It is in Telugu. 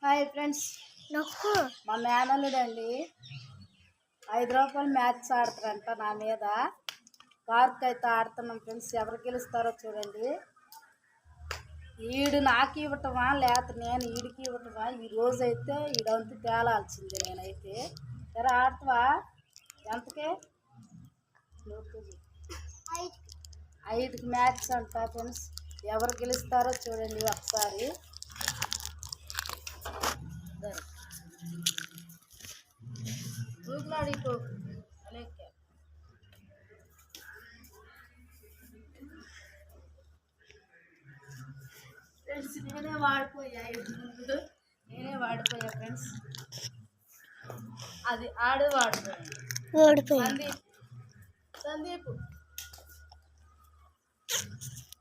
హాయ్ ఫ్రెండ్స్, మా మేనల్లుడండి 5 రూపాయలు మ్యాచ్ ఆడతారంట నా మీద. కార్క్ అయితే ఆడుతున్నాం ఫ్రెండ్స్. ఎవరు గెలుస్తారో చూడండి. ఈడు నాకు ఇవ్వటమా లేకపోతే నేను ఈడికి ఇవ్వటమా? ఈ రోజైతే ఈడంతా తేలాల్సిందే. నేనైతే ఎరా ఆడతావా? ఎంతకే? 5కి మ్యాచ్ అంట ఫ్రెండ్స్. ఎవరు గెలుస్తారో చూడండి ఒకసారి. ఊగులాడిపో ఫ్రెండ్స్. నేనే వాడిపోయా ఫ్రెండ్స్. అది ఆడు వాడిపోయా. సందీప్